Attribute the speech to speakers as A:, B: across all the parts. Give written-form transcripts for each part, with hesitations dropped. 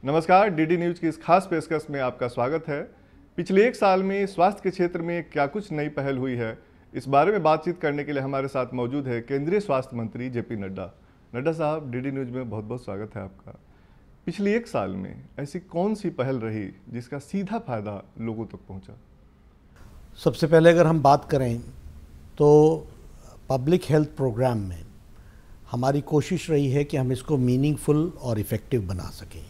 A: नमस्कार, DD news की इस खास पेशकश में आपका स्वागत है। पिछले एक साल में स्वास्थ्य के क्षेत्र में क्या कुछ नई पहल हुई है, इस बारे में बातचीत करने के लिए हमारे साथ मौजूद है केंद्रीय स्वास्थ्य मंत्री जेपी नड्डा। नड्डा साहब, डीडी न्यूज में बहुत बहुत स्वागत है आपका। पिछले एक साल में ऐसी कौन सी पहल रही जिसका सीधा फायदा लोगों तक पहुंचा?
B: सबसे पहले अगर हम बात करें तो पब्लिक हेल्थ प्रोग्राम में हमारी कोशिश रही है कि हम इसको मीनिंगफुल और इफ़ेक्टिव बना सकें।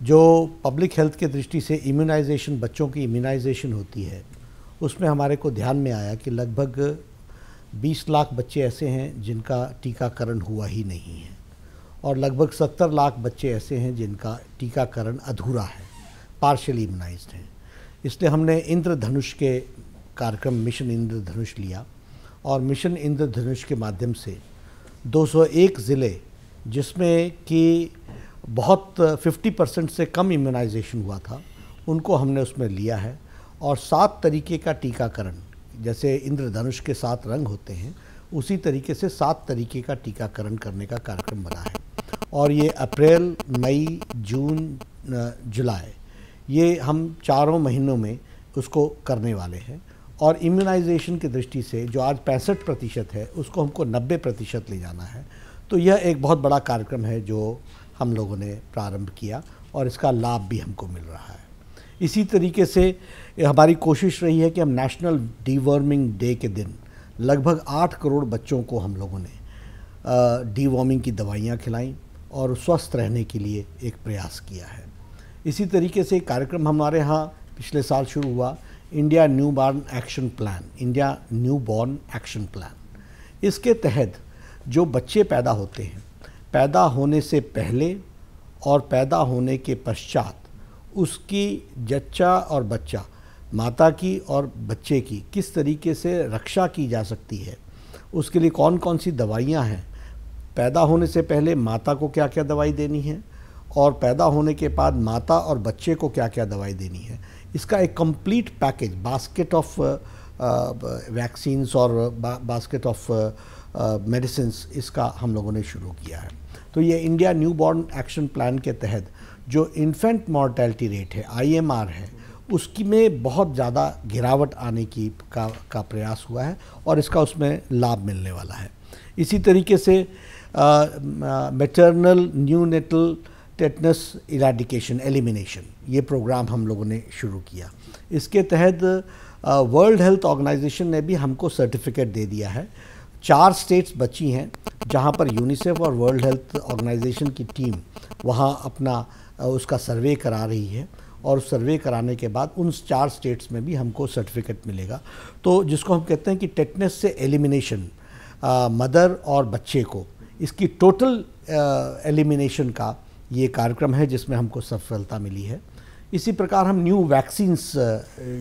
B: जो पब्लिक हेल्थ के दृष्टि से इम्यूनाइजेशन, बच्चों की इम्यूनाइजेशन होती है, उसमें हमारे को ध्यान में आया कि लगभग 20 लाख बच्चे ऐसे हैं जिनका टीकाकरण हुआ ही नहीं है और लगभग 70 लाख बच्चे ऐसे हैं जिनका टीकाकरण अधूरा है, पार्शियली इम्यूनाइज्ड हैं। इसलिए हमने इंद्रधनुष के कार्यक्रम मिशन इंद्रधनुष लिया और मिशन इंद्रधनुष के माध्यम से 201 ज़िले जिसमें कि बहुत 50% से कम इम्यूनाइजेशन हुआ था, उनको हमने उसमें लिया है और 7 तरीके का टीकाकरण, जैसे इंद्रधनुष के 7 रंग होते हैं, उसी तरीके से 7 तरीके का टीकाकरण करने का कार्यक्रम बना है। और ये अप्रैल, मई, जून, जुलाई, ये हम 4 महीनों में उसको करने वाले हैं। और इम्यूनाइजेशन की दृष्टि से जो आज 65% है, उसको हमको 90% ले जाना है। तो यह एक बहुत बड़ा कार्यक्रम है जो हम लोगों ने प्रारंभ किया और इसका लाभ भी हमको मिल रहा है। इसी तरीके से हमारी कोशिश रही है कि हम नेशनल डीवर्मिंग डे के दिन लगभग 8 करोड़ बच्चों को हम लोगों ने डीवर्मिंग की दवाइयाँ खिलाईं और स्वस्थ रहने के लिए एक प्रयास किया है। इसी तरीके से कार्यक्रम हमारे यहाँ पिछले साल शुरू हुआ, India newborn action plan, India newborn action plan. इसके तहत जो बच्चे पैदा होते हैं, पैदा होने से पहले और पैदा होने के पश्चात उसकी जच्चा और बच्चा, माता की और बच्चे की किस तरीके से रक्षा की जा सकती है, उसके लिए कौन कौन सी दवाइयाँ हैं, पैदा होने से पहले माता को क्या क्या दवाई देनी है और पैदा होने के बाद माता और बच्चे को क्या क्या दवाई देनी है, इसका एक complete package, basket of vaccines और बास्केट ऑफ मेडिसिन्स, इसका हम लोगों ने शुरू किया है। तो ये इंडिया न्यूबॉर्न एक्शन प्लान के तहत जो इन्फेंट मॉर्टेलिटी रेट है, IMR है, उसकी में बहुत ज़्यादा गिरावट आने की का प्रयास हुआ है और इसका उसमें लाभ मिलने वाला है। इसी तरीके से maternal neonatal tetanus eradication elimination, ये प्रोग्राम हम लोगों ने शुरू किया। इसके तहत वर्ल्ड हेल्थ ऑर्गेनाइजेशन ने भी हमको सर्टिफिकेट दे दिया है। 4 स्टेट्स बची हैं जहां पर यूनिसेफ और वर्ल्ड हेल्थ ऑर्गेनाइजेशन की टीम वहां अपना उसका सर्वे करा रही है और सर्वे कराने के बाद उन 4 स्टेट्स में भी हमको सर्टिफिकेट मिलेगा। तो जिसको हम कहते हैं कि टेटनस से एलिमिनेशन, मदर और बच्चे को, इसकी टोटल एलिमिनेशन का ये कार्यक्रम है जिसमें हमको सफलता मिली है। इसी प्रकार हम न्यू वैक्सीन्स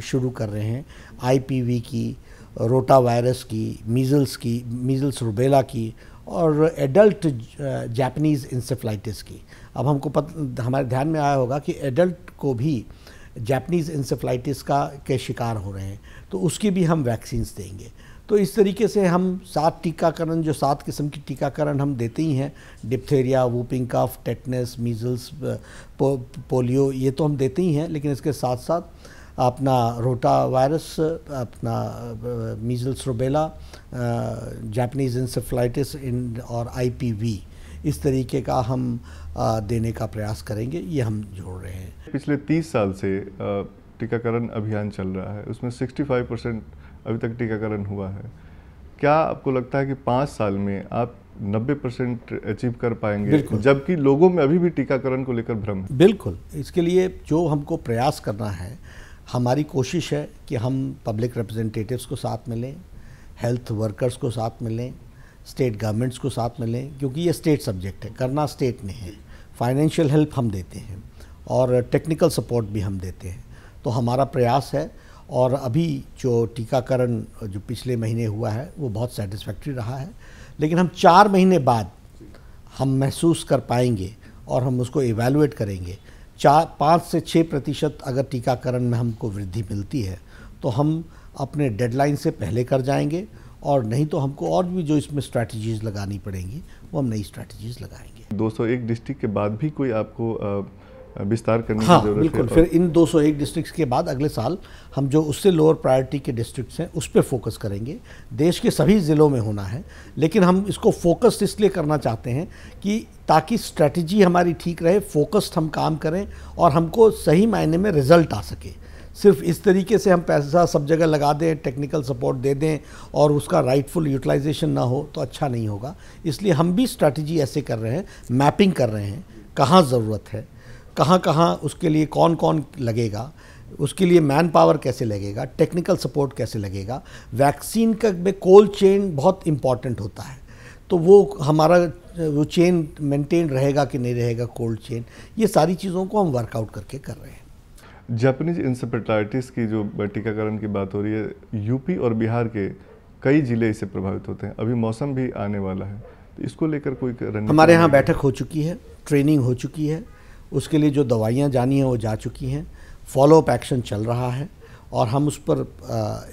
B: शुरू कर रहे हैं, IPV की, रोटा वायरस की, मीज़ल्स रूबेला की और एडल्ट जापानीज़ इंसेफ्लाइटिस की। अब हमको हमारे ध्यान में आया होगा कि एडल्ट को भी जापानीज़ इंसेफ्लाइटिस के शिकार हो रहे हैं, तो उसकी भी हम वैक्सीन्स देंगे। तो इस तरीके से हम 7 टीकाकरण, जो 7 किस्म की टीकाकरण हम देते ही हैं, diphtheria, whooping cough, tetanus, measles, polio, ये तो हम देते ही हैं, लेकिन इसके साथ साथ अपना रोटा वायरस, अपना मीज़ल्स रूबेला, जापानीज़ इंसेफ्लाइटिस और IPV, इस तरीके का हम देने का प्रयास करेंगे। ये हम जोड़ रहे हैं।
A: पिछले 30 साल से टीकाकरण अभियान चल रहा है, उसमें 65% अभी तक टीकाकरण हुआ है। क्या आपको लगता है कि 5 साल में आप 90% अचीव कर पाएंगे, जबकि लोगों में अभी भी टीकाकरण को लेकर भ्रम है?
B: बिल्कुल। इसके लिए जो हमको प्रयास करना है, हमारी कोशिश है कि हम पब्लिक रिप्रेजेंटेटिव्स को साथ मिलें, हेल्थ वर्कर्स को साथ मिलें, स्टेट गवर्नमेंट्स को साथ मिलें, क्योंकि ये स्टेट सब्जेक्ट है, करना स्टेट ने है। फाइनेंशियल हेल्प हम देते हैं और टेक्निकल सपोर्ट भी हम देते हैं। तो हमारा प्रयास है और अभी जो टीकाकरण जो पिछले महीने हुआ है वो बहुत सेटिस्फैक्ट्री रहा है, लेकिन हम 4 महीने बाद हम महसूस कर पाएंगे और हम उसको इवैल्यूएट करेंगे। 5 से 6% अगर टीकाकरण में हमको वृद्धि मिलती है तो हम अपने डेडलाइन से पहले कर जाएंगे और नहीं तो हमको और भी जो इसमें स्ट्रैटेजीज़ लगानी पड़ेंगी वो हम नई स्ट्रैटेजीज़ लगाएंगे।
A: 201 डिस्ट्रिक्ट के बाद भी कोई आपको विस्तार करने
B: हाँ,
A: की जरूरत है?
B: बिल्कुल। फिर इन 201 डिस्ट्रिक्ट्स के बाद अगले साल हम जो उससे लोअर प्रायोरिटी के डिस्ट्रिक्ट्स हैं उस पर फोकस करेंगे। देश के सभी ज़िलों में होना है, लेकिन हम इसको फोकस्ड इसलिए करना चाहते हैं कि ताकि स्ट्रैटेजी हमारी ठीक रहे, फोकस्ड हम काम करें और हमको सही मायने में रिजल्ट आ सके। सिर्फ इस तरीके से हम पैसा सब जगह लगा दें, टेक्निकल सपोर्ट दे दें और उसका राइटफुल यूटिलाइजेशन ना हो तो अच्छा नहीं होगा। इसलिए हम भी स्ट्रैटेजी ऐसे कर रहे हैं, मैपिंग कर रहे हैं, कहाँ ज़रूरत है, कहाँ कहाँ उसके लिए कौन कौन लगेगा, उसके लिए मैन पावर कैसे लगेगा, टेक्निकल सपोर्ट कैसे लगेगा। वैक्सीन का में कोल्ड चेन बहुत इम्पॉर्टेंट होता है, तो वो हमारा वो चेन मेंटेन रहेगा कि नहीं रहेगा, कोल्ड चेन, ये सारी चीज़ों को हम वर्कआउट करके कर रहे हैं।
A: जापानीज इंसेफेलाइटिस की जो टीकाकरण की बात हो रही है, यूपी और बिहार के कई जिले इससे प्रभावित होते हैं। अभी मौसम भी आने वाला है, तो इसको लेकर कोई रणनीति?
B: हमारे यहाँ बैठक हो चुकी है, ट्रेनिंग हो चुकी है, उसके लिए जो दवाइयाँ जानी हैं वो जा चुकी हैं, फॉलोअप एक्शन चल रहा है और हम उस पर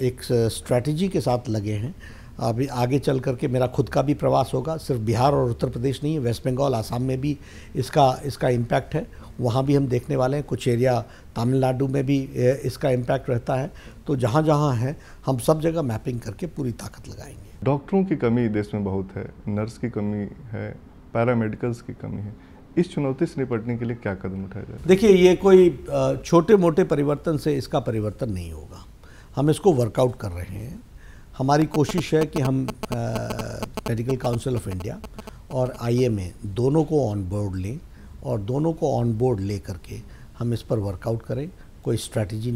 B: एक स्ट्रैटेजी के साथ लगे हैं। अभी आगे चल करके मेरा खुद का भी प्रवास होगा, सिर्फ बिहार और उत्तर प्रदेश नहीं है, वेस्ट बंगाल, आसाम में भी इसका इम्पैक्ट है, वहाँ भी हम देखने वाले हैं। कुछ एरिया तमिलनाडु में भी इसका इम्पैक्ट रहता है। तो जहाँ जहाँ है हम सब जगह मैपिंग करके पूरी ताकत लगाएंगे।
A: डॉक्टरों की कमी देश में बहुत है, नर्स की कमी है, पैरामेडिकल्स की कमी है। इस चुनौती से निपटने के लिए क्या कदम उठाए जा रहे हैं?
B: देखिए, ये कोई छोटे मोटे परिवर्तन से इसका परिवर्तन नहीं होगा। हम इसको वर्कआउट कर रहे हैं। हमारी कोशिश है कि हम मेडिकल काउंसिल ऑफ इंडिया और IMA दोनों को ऑन बोर्ड लें और दोनों को ऑन बोर्ड ले करके हम इस पर वर्कआउट करें, कोई स्ट्रैटेजी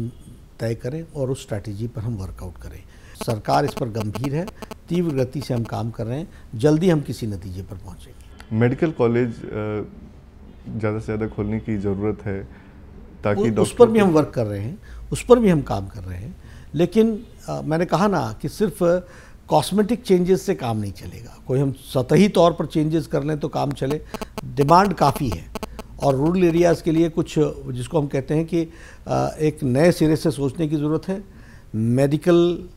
B: तय करें और उस स्ट्रैटेजी पर हम वर्कआउट करें। सरकार इस पर गंभीर है, तीव्र गति से हम काम कर रहे हैं, जल्दी हम किसी नतीजे पर पहुंचेंगे।
A: मेडिकल कॉलेज ज़्यादा से ज़्यादा खोलने की ज़रूरत है ताकि
B: उस पर भी हम वर्क कर रहे हैं, उस पर भी हम काम कर रहे हैं। लेकिन मैंने कहा ना कि सिर्फ कॉस्मेटिक चेंजेस से काम नहीं चलेगा। कोई हम सतही तौर पर चेंजेस कर लें तो काम चले, डिमांड काफ़ी है और रूरल एरियाज़ के लिए कुछ जिसको हम कहते हैं कि एक नए सिरे से सोचने की ज़रूरत है। मेडिकल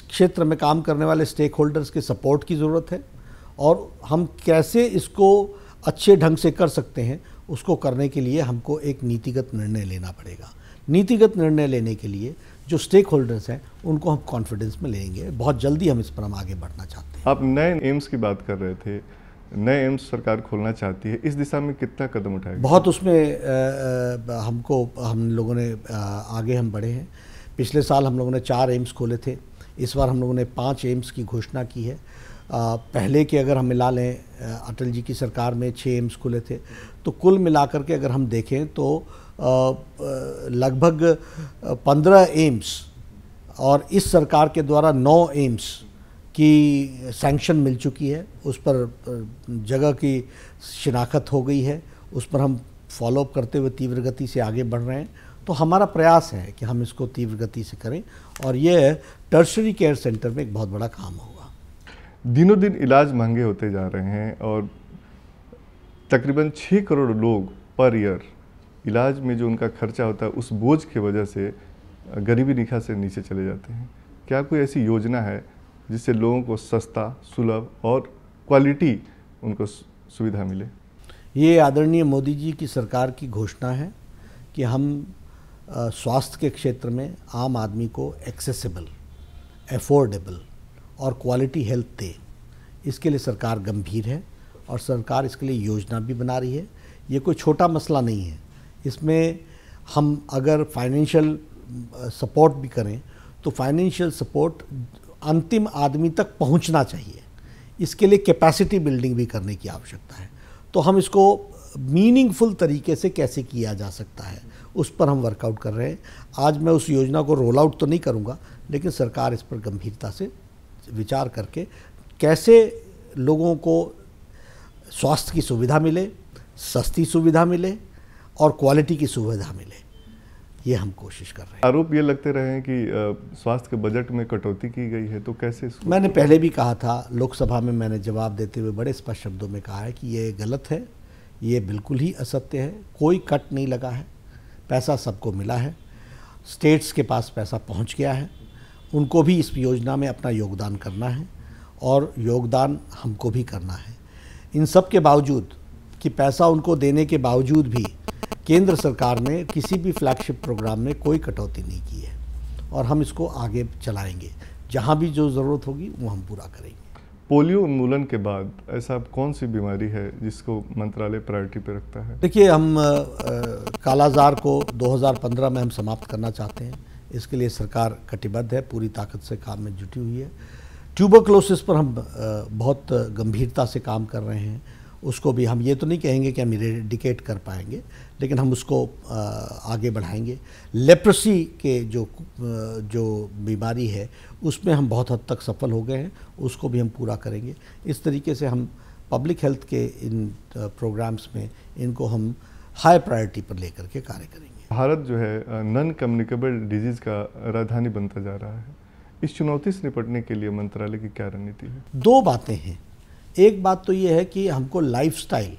B: क्षेत्र में काम करने वाले स्टेक होल्डर्स के सपोर्ट की ज़रूरत है और हम कैसे इसको अच्छे ढंग से कर सकते हैं उसको करने के लिए हमको एक नीतिगत निर्णय लेना पड़ेगा। नीतिगत निर्णय लेने के लिए जो स्टेक होल्डर्स हैं उनको हम कॉन्फिडेंस में लेंगे। बहुत जल्दी हम इस पर हम आगे बढ़ना चाहते हैं।
A: आप नए एम्स की बात कर रहे थे, नए एम्स सरकार खोलना चाहती है, इस दिशा में कितना कदम उठाएगा?
B: बहुत उसमें हम लोगों ने आगे हम बढ़े हैं। पिछले साल हम लोगों ने 4 एम्स खोले थे, इस बार हम लोगों ने 5 एम्स की घोषणा की है। पहले के अगर हम मिला लें, अटल जी की सरकार में 6 एम्स खुले थे, तो कुल मिलाकर के अगर हम देखें तो लगभग 15 एम्स और इस सरकार के द्वारा 9 एम्स की सैंक्शन मिल चुकी है। उस पर जगह की शिनाख्त हो गई है, उस पर हम फॉलोअप करते हुए तीव्र गति से आगे बढ़ रहे हैं। तो हमारा प्रयास है कि हम इसको तीव्र गति से करें और ये टर्शरी केयर सेंटर में एक बहुत बड़ा काम होगा।
A: दिनों दिन इलाज महंगे होते जा रहे हैं और तकरीबन 6 करोड़ लोग पर ईयर इलाज में जो उनका खर्चा होता है उस बोझ की वजह से गरीबी रेखा से नीचे चले जाते हैं। क्या कोई ऐसी योजना है जिससे लोगों को सस्ता, सुलभ और क्वालिटी उनको सुविधा मिले?
B: ये आदरणीय मोदी जी की सरकार की घोषणा है कि हम स्वास्थ्य के क्षेत्र में आम आदमी को एक्सेसिबल, एफोर्डेबल और क्वालिटी हेल्थ दे। इसके लिए सरकार गंभीर है और सरकार इसके लिए योजना भी बना रही है। ये कोई छोटा मसला नहीं है। इसमें हम अगर फाइनेंशियल सपोर्ट भी करें तो फाइनेंशियल सपोर्ट अंतिम आदमी तक पहुंचना चाहिए। इसके लिए कैपेसिटी बिल्डिंग भी करने की आवश्यकता है। तो हम इसको मीनिंगफुल तरीके से कैसे किया जा सकता है उस पर हम वर्कआउट कर रहे हैं। आज मैं उस योजना को रोल आउट तो नहीं करूंगा, लेकिन सरकार इस पर गंभीरता से विचार करके कैसे लोगों को स्वास्थ्य की सुविधा मिले, सस्ती सुविधा मिले और क्वालिटी की सुविधा मिले, ये हम कोशिश कर रहे हैं।
A: आरोप ये लगते रहे हैं कि स्वास्थ्य के बजट में कटौती की गई है, तो कैसे इसको?
B: मैंने पहले भी कहा था, लोकसभा में मैंने जवाब देते हुए बड़े स्पष्ट शब्दों में कहा है कि ये गलत है, ये बिल्कुल ही असत्य है। कोई कट नहीं लगा है, पैसा सबको मिला है, स्टेट्स के पास पैसा पहुंच गया है उनको भी इस योजना में अपना योगदान करना है और योगदान हमको भी करना है। इन सब के बावजूद कि पैसा उनको देने के बावजूद भी केंद्र सरकार ने किसी भी फ्लैगशिप प्रोग्राम में कोई कटौती नहीं की है और हम इसको आगे चलाएंगे। जहाँ भी जो ज़रूरत होगी वो हम पूरा करेंगे।
A: पोलियो उन्मूलन के बाद ऐसा कौन सी बीमारी है जिसको मंत्रालय प्रायोरिटी पे रखता है?
B: देखिए, हम कालाजार को 2015 में हम समाप्त करना चाहते हैं। इसके लिए सरकार कटिबद्ध है, पूरी ताकत से काम में जुटी हुई है। ट्यूबरक्लोसिस पर हम बहुत गंभीरता से काम कर रहे हैं। उसको भी हम ये तो नहीं कहेंगे कि हम इरेडिकेट कर पाएंगे, लेकिन हम उसको आगे बढ़ाएंगे। लेप्रेसी के जो बीमारी है उसमें हम बहुत हद तक सफल हो गए हैं, उसको भी हम पूरा करेंगे। इस तरीके से हम पब्लिक हेल्थ के इन प्रोग्राम्स में इनको हम हाई प्रायोरिटी पर लेकर के कार्य करेंगे।
A: भारत जो है नॉन कम्युनिकेबल डिजीज़ का राजधानी बनता जा रहा है। इस चुनौती से निपटने के लिए मंत्रालय की क्या रणनीति है?
B: दो बातें हैं। एक बात तो ये है कि हमको लाइफस्टाइल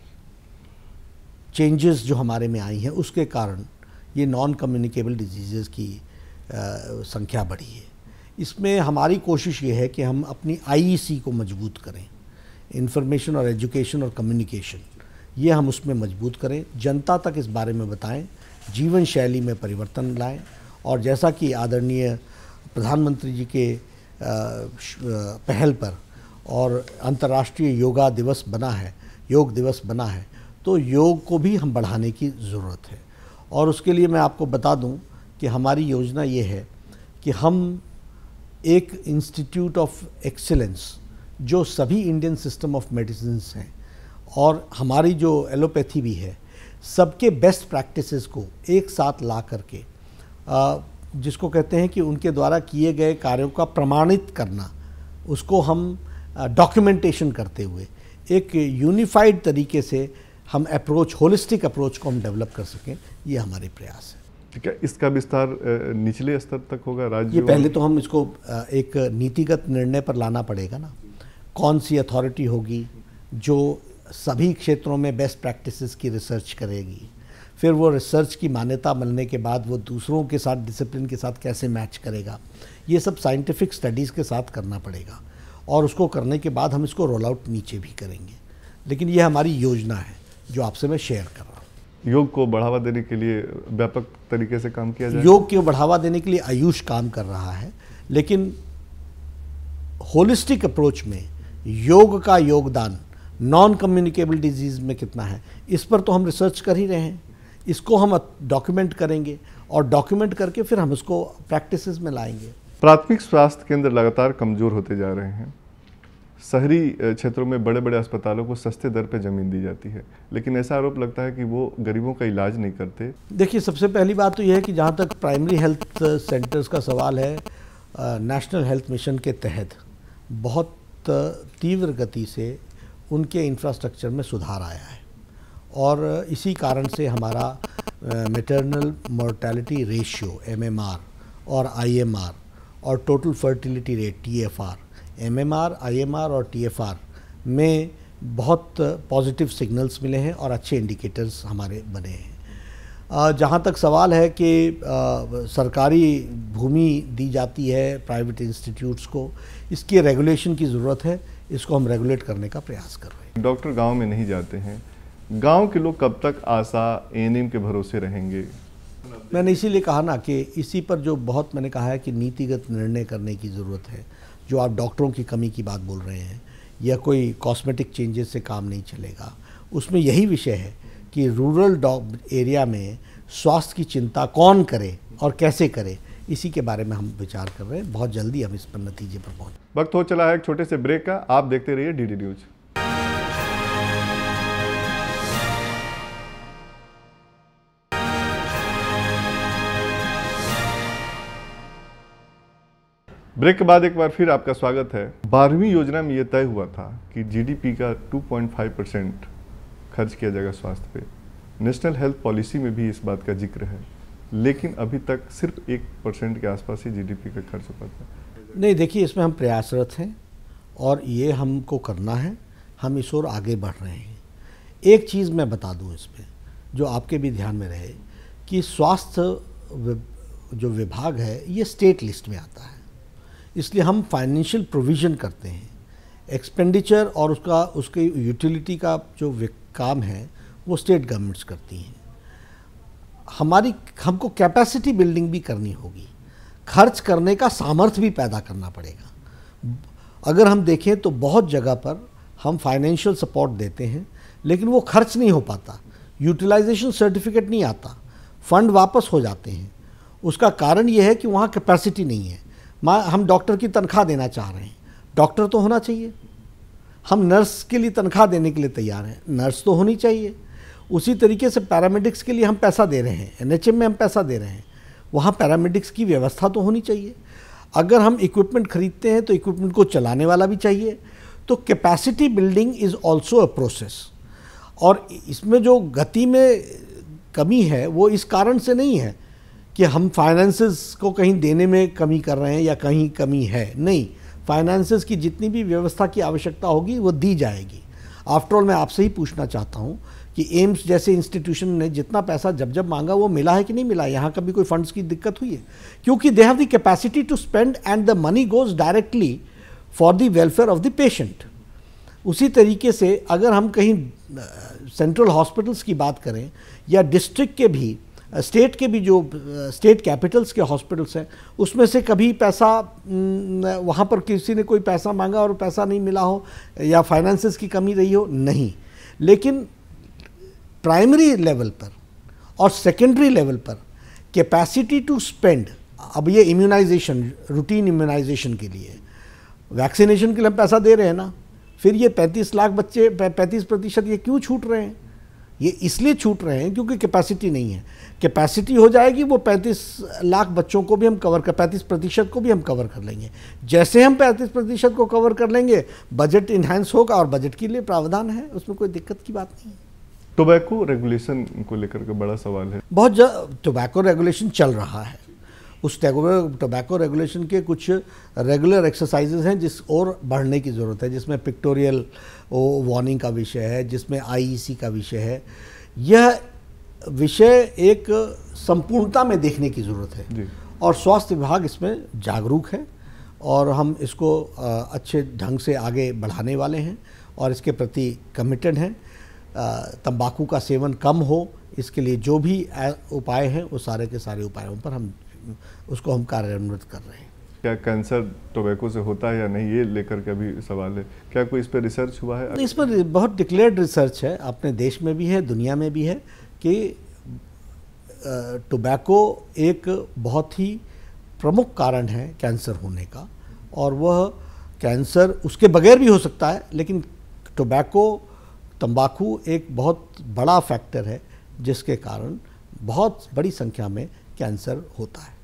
B: चेंजेस जो हमारे में आई हैं उसके कारण ये नॉन कम्युनिकेबल डिजीज़ की संख्या बढ़ी है। इसमें हमारी कोशिश ये है कि हम अपनी आईईसी को मजबूत करें, इंफॉर्मेशन और एजुकेशन और कम्युनिकेशन, ये हम उसमें मजबूत करें, जनता तक इस बारे में बताएं, जीवन शैली में परिवर्तन लाएं। और जैसा कि आदरणीय प्रधानमंत्री जी के पहल पर और अंतर्राष्ट्रीय योगा दिवस बना है, योग दिवस बना है, तो योग को भी हम बढ़ाने की ज़रूरत है। और उसके लिए मैं आपको बता दूं कि हमारी योजना ये है कि हम एक इंस्टीट्यूट ऑफ एक्सीलेंस जो सभी इंडियन सिस्टम ऑफ मेडिसिन्स हैं और हमारी जो एलोपैथी भी है, सबके बेस्ट प्रैक्टिसेस को एक साथ ला करके जिसको कहते हैं कि उनके द्वारा किए गए कार्यों का प्रमाणित करना, उसको हम डॉक्यूमेंटेशन करते हुए एक यूनिफाइड तरीके से हम अप्रोच, होलिस्टिक अप्रोच को हम डेवलप कर सकें, ये हमारे प्रयास है।
A: ठीक है, इसका विस्तार निचले स्तर तक होगा? राज्य
B: ये पहले तो हम इसको एक नीतिगत निर्णय पर लाना पड़ेगा ना। कौन सी अथॉरिटी होगी जो सभी क्षेत्रों में बेस्ट प्रैक्टिसेस की रिसर्च करेगी, फिर वो रिसर्च की मान्यता मिलने के बाद वो दूसरों के साथ, डिसिप्लिन के साथ कैसे मैच करेगा, ये सब साइंटिफिक स्टडीज़ के साथ करना पड़ेगा। और उसको करने के बाद हम इसको रोल आउट नीचे भी करेंगे। लेकिन ये हमारी योजना है जो आपसे मैं शेयर कर रहा हूँ।
A: योग को बढ़ावा देने के लिए व्यापक तरीके से काम किया जाए।
B: योग को बढ़ावा देने के लिए आयुष काम कर रहा है, लेकिन होलिस्टिक अप्रोच में योग का योगदान नॉन कम्युनिकेबल डिजीज़ में कितना है, इस पर तो हम रिसर्च कर ही रहे हैं। इसको हम डॉक्यूमेंट करेंगे और डॉक्यूमेंट करके फिर हम इसको प्रैक्टिसेस में लाएंगे।
A: प्राथमिक स्वास्थ्य केंद्र लगातार कमज़ोर होते जा रहे हैं। शहरी क्षेत्रों में बड़े बड़े अस्पतालों को सस्ते दर पर ज़मीन दी जाती है, लेकिन ऐसा आरोप लगता है कि वो गरीबों का इलाज नहीं करते।
B: देखिए, सबसे पहली बात तो यह है कि जहाँ तक प्राइमरी हेल्थ सेंटर्स का सवाल है, नेशनल हेल्थ मिशन के तहत बहुत तीव्र गति से उनके इंफ्रास्ट्रक्चर में सुधार आया है और इसी कारण से हमारा मैटरनल मोर्टेलिटी रेशियो MMR और IMR और total fertility rate TFR, MMR, IMR और TFR में बहुत पॉजिटिव सिग्नल्स मिले हैं और अच्छे इंडिकेटर्स हमारे बने हैं। जहाँ तक सवाल है कि सरकारी भूमि दी जाती है प्राइवेट इंस्टीट्यूट्स को, इसकी रेगुलेशन की ज़रूरत है। इसको हम रेगुलेट करने का प्रयास कर रहे हैं।
A: डॉक्टर गांव में नहीं जाते हैं, गांव के लोग कब तक आशा ANM के भरोसे रहेंगे?
B: मैंने इसीलिए कहा ना कि इसी पर जो बहुत मैंने कहा है कि नीतिगत निर्णय करने की ज़रूरत है। जो आप डॉक्टरों की कमी की बात बोल रहे हैं या कोई कॉस्मेटिक चेंजेस से काम नहीं चलेगा, उसमें यही विषय है कि रूरल एरिया में स्वास्थ्य की चिंता कौन करे और कैसे करे, इसी के बारे में हम विचार कर रहे हैं। बहुत जल्दी हम इस पर नतीजे पर पहुँच।
A: वक्त हो चला है एक छोटे से ब्रेक का। आप देखते रहिए DD न्यूज़। ब्रेक के बाद एक बार फिर आपका स्वागत है। 12वीं योजना में यह तय हुआ था कि GDP का 2.5% खर्च किया जाएगा स्वास्थ्य पे। नेशनल हेल्थ पॉलिसी में भी इस बात का जिक्र है, लेकिन अभी तक सिर्फ 1% के आसपास ही GDP का खर्च हो पाता है।
B: नहीं, देखिए, इसमें हम प्रयासरत हैं और ये हमको करना है। हम इस ओर आगे बढ़ रहे हैं। एक चीज़ मैं बता दूं इसमें, जो आपके भी ध्यान में रहे, कि स्वास्थ्य जो विभाग है ये स्टेट लिस्ट में आता है इसलिए हम फाइनेंशियल प्रोविज़न करते हैं। एक्सपेंडिचर और उसके यूटिलिटी का जो काम है वो स्टेट गवर्नमेंट्स करती हैं। हमको कैपेसिटी बिल्डिंग भी करनी होगी, खर्च करने का सामर्थ्य भी पैदा करना पड़ेगा। अगर हम देखें तो बहुत जगह पर हम फाइनेंशियल सपोर्ट देते हैं लेकिन वो खर्च नहीं हो पाता, यूटिलाइजेशन सर्टिफिकेट नहीं आता, फंड वापस हो जाते हैं। उसका कारण ये है कि वहाँ कैपेसिटी नहीं है। हम डॉक्टर की तनख्वाह देना चाह रहे हैं, डॉक्टर तो होना चाहिए। हम नर्स के लिए तनख्वाह देने के लिए तैयार हैं, नर्स तो होनी चाहिए। उसी तरीके से पैरामेडिक्स के लिए हम पैसा दे रहे हैं, एनएचएम में हम पैसा दे रहे हैं, वहाँ पैरामेडिक्स की व्यवस्था तो होनी चाहिए। अगर हम इक्विपमेंट खरीदते हैं तो इक्विपमेंट को चलाने वाला भी चाहिए। तो capacity building is also a process. और इसमें जो गति में कमी है वो इस कारण से नहीं है कि हम फाइनेंसेस को कहीं देने में कमी कर रहे हैं या कहीं कमी है, नहीं। फाइनेंसेस की जितनी भी व्यवस्था की आवश्यकता होगी वो दी जाएगी। आफ्टर ऑल मैं आपसे ही पूछना चाहता हूँ कि एम्स जैसे इंस्टीट्यूशन ने जितना पैसा जब मांगा वो मिला है कि नहीं मिला? यहाँ कभी कोई फंड्स की दिक्कत हुई है? क्योंकि they have the capacity to spend and the money goes directly for the welfare of the patient. उसी तरीके से अगर हम कहीं सेंट्रल हॉस्पिटल्स की बात करें या डिस्ट्रिक्ट के भी, स्टेट के भी जो स्टेट कैपिटल्स के हॉस्पिटल्स हैं, उसमें से कभी पैसा वहाँ पर किसी ने कोई पैसा मांगा और पैसा नहीं मिला हो या फाइनेंसेस की कमी रही हो, नहीं। लेकिन प्राइमरी लेवल पर और सेकेंडरी लेवल पर कैपेसिटी टू स्पेंड, अब ये इम्यूनाइजेशन, रूटीन इम्यूनाइजेशन के लिए, वैक्सीनेशन के लिए हम पैसा दे रहे हैं ना, फिर ये 35 लाख बच्चे, 35% ये क्यों छूट रहे हैं? ये इसलिए छूट रहे हैं क्योंकि कैपेसिटी नहीं है। कैपेसिटी हो जाएगी वो 35 लाख बच्चों को भी हम कवर कर, 35% को भी हम कवर कर लेंगे। जैसे हम 35% को कवर कर लेंगे, बजट इन्हांस होगा और बजट के लिए प्रावधान है, उसमें कोई दिक्कत की बात नहीं है।
A: टोबैको रेगुलेशन को लेकर के बड़ा सवाल है।
B: टोबैको रेगुलेशन चल रहा है। उस टोबैको रेगुलेशन के कुछ रेगुलर एक्सरसाइजेज हैं जिस और बढ़ने की ज़रूरत है, जिसमें पिक्टोरियल वार्निंग का विषय है, जिसमें आईईसी का विषय है। यह विषय एक संपूर्णता में देखने की ज़रूरत है
A: जी।
B: और स्वास्थ्य विभाग इसमें जागरूक है और हम इसको अच्छे ढंग से आगे बढ़ाने वाले हैं और इसके प्रति कमिटेड हैं। तंबाकू का सेवन कम हो, इसके लिए जो भी उपाय हैं वो सारे के सारे उपायों पर हम कार्यान्वित कर रहे हैं।
A: क्या कैंसर टोबैको से होता है या नहीं, ये लेकर के अभी सवाल है। क्या कोई इस पर रिसर्च हुआ है?
B: इस पर बहुत डिक्लेयर्ड रिसर्च है, अपने देश में भी है, दुनिया में भी है, कि टोबैको एक बहुत ही प्रमुख कारण है कैंसर होने का। और वह कैंसर उसके बगैर भी हो सकता है, लेकिन तंबाकू एक बहुत बड़ा फैक्टर है जिसके कारण बहुत बड़ी संख्या में कैंसर होता है।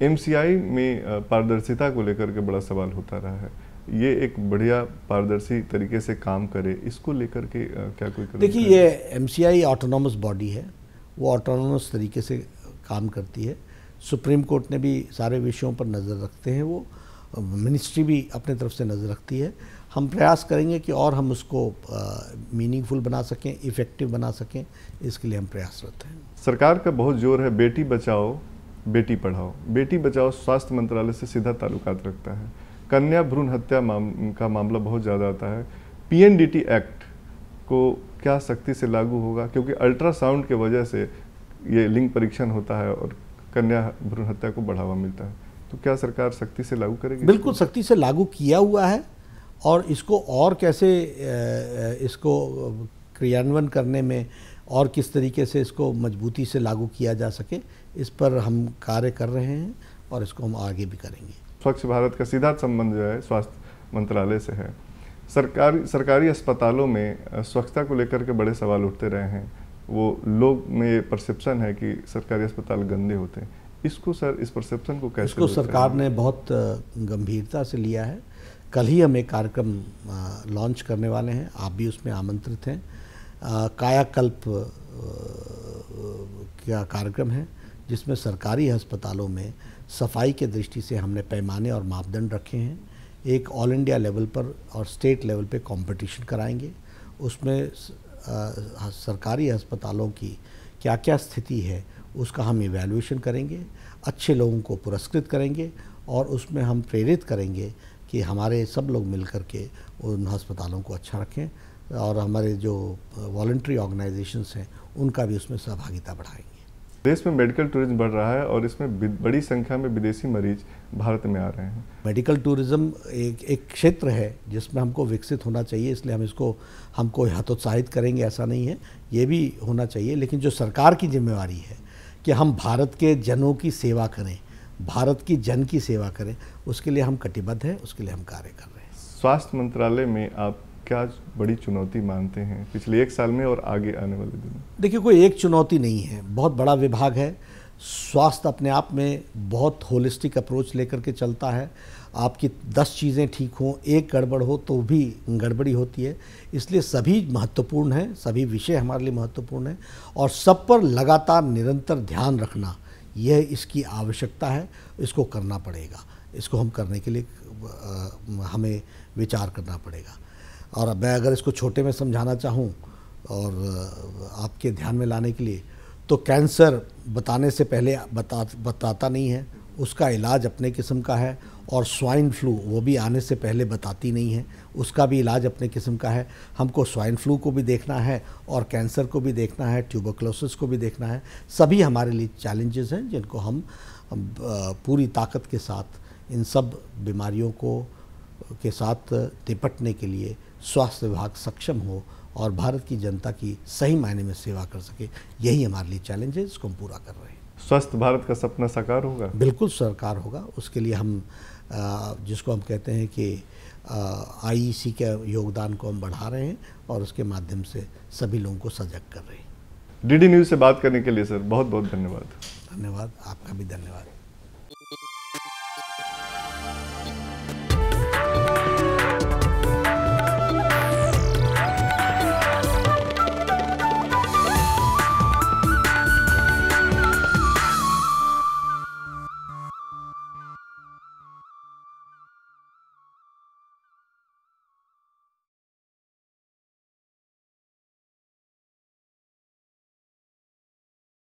A: एमसीआई में पारदर्शिता को लेकर के बड़ा सवाल होता रहा है। ये एक बढ़िया पारदर्शी तरीके से काम करे, इसको लेकर के क्या कोई?
B: देखिए, ये एमसीआई ऑटोनॉमस बॉडी है, वो ऑटोनॉमस तरीके से काम करती है। सुप्रीम कोर्ट ने भी सारे विषयों पर नज़र रखते हैं, वो मिनिस्ट्री भी अपने तरफ से नज़र रखती है। हम प्रयास करेंगे कि और हम उसको मीनिंगफुल बना सकें, इफ़ेक्टिव बना सकें, इसके लिए हम प्रयासरत हैं।
A: सरकार का बहुत जोर है बेटी बचाओ बेटी पढ़ाओ। बेटी बचाओ स्वास्थ्य मंत्रालय से सीधा ताल्लुकात रखता है। कन्या भ्रूण हत्या का मामला बहुत ज़्यादा आता है। पीएनडीटी एक्ट को क्या सख्ती से लागू होगा? क्योंकि अल्ट्रासाउंड के वजह से ये लिंग परीक्षण होता है और कन्या भ्रूण हत्या को बढ़ावा मिलता है। तो क्या सरकार सख्ती से लागू करेगी?
B: बिल्कुल सख्ती से लागू किया हुआ है और इसको और कैसे इसको क्रियान्वयन करने में और किस तरीके से इसको मजबूती से लागू किया जा सके, इस पर हम कार्य कर रहे हैं और इसको हम आगे भी करेंगे।
A: स्वच्छ भारत का सीधा संबंध जो है स्वास्थ्य मंत्रालय से है। सरकारी अस्पतालों में स्वच्छता को लेकर के बड़े सवाल उठते रहे हैं। वो लोग में ये परसेप्शन है कि सरकारी अस्पताल गंदे होते हैं। इसको सर, इस परसेप्शन को कैसे?
B: इसको सरकार ने बहुत गंभीरता से लिया है। कल ही हम एक कार्यक्रम लॉन्च करने वाले हैं, आप भी उसमें आमंत्रित हैं। कायाकल्प का कार्यक्रम है जिसमें सरकारी अस्पतालों में सफाई के दृष्टि से हमने पैमाने और मापदंड रखे हैं। एक ऑल इंडिया लेवल पर और स्टेट लेवल पे कंपटीशन कराएंगे। उसमें सरकारी अस्पतालों की क्या क्या स्थिति है उसका हम इवैल्यूएशन करेंगे, अच्छे लोगों को पुरस्कृत करेंगे और उसमें हम प्रेरित करेंगे कि हमारे सब लोग मिलकर के उन अस्पतालों को अच्छा रखें और हमारे जो वॉलंटरी ऑर्गेनाइजेशंस हैं उनका भी उसमें सहभागिता बढ़ाएंगे।
A: देश में मेडिकल टूरिज्म बढ़ रहा है और इसमें बड़ी संख्या में विदेशी मरीज भारत में आ रहे हैं।
B: मेडिकल टूरिज्म एक क्षेत्र है जिसमें हमको विकसित होना चाहिए, इसलिए हमको हतोत्साहित करेंगे ऐसा नहीं है, ये भी होना चाहिए। लेकिन जो सरकार की जिम्मेवारी है कि हम भारत के जनों की सेवा करें, भारत की जन की सेवा करें, उसके लिए हम कटिबद्ध हैं, उसके लिए हम कार्य कर रहे हैं।
A: स्वास्थ्य मंत्रालय में आप क्या बड़ी चुनौती मानते हैं पिछले 1 साल में और आगे आने वाले दिनों?
B: देखिए, कोई एक चुनौती नहीं है, बहुत बड़ा विभाग है। स्वास्थ्य अपने आप में बहुत होलिस्टिक अप्रोच लेकर के चलता है। आपकी 10 चीज़ें ठीक हों, एक गड़बड़ हो तो भी गड़बड़ी होती है, इसलिए सभी महत्वपूर्ण हैं, सभी विषय हमारे लिए महत्वपूर्ण हैं और सब पर लगातार निरंतर ध्यान रखना, यह इसकी आवश्यकता है, इसको करना पड़ेगा। इसको हम करने के लिए हमें विचार करना पड़ेगा। और मैं अगर इसको छोटे में समझाना चाहूँ और आपके ध्यान में लाने के लिए, तो कैंसर बताने से पहले बताता नहीं है, उसका इलाज अपने किस्म का है, और स्वाइन फ्लू वो भी आने से पहले बताती नहीं है, उसका भी इलाज अपने किस्म का है। हमको स्वाइन फ्लू को भी देखना है और कैंसर को भी देखना है, ट्यूबरक्लोसिस को भी देखना है। सभी हमारे लिए चैलेंजेस हैं जिनको हम पूरी ताकत के साथ इन सब बीमारियों के साथ निपटने के लिए स्वास्थ्य विभाग सक्षम हो और भारत की जनता की सही मायने में सेवा कर सके, यही हमारे लिए चैलेंज है, इसको हम पूरा कर रहे हैं।
A: स्वस्थ भारत का सपना साकार होगा?
B: बिल्कुल साकार होगा। उसके लिए हम जिसको हम कहते हैं कि IEC के योगदान को हम बढ़ा रहे हैं और उसके माध्यम से सभी लोगों को सजग कर रहे हैं।
A: DD न्यूज़ से बात करने के लिए सर बहुत बहुत धन्यवाद।
B: धन्यवाद, आपका भी धन्यवाद।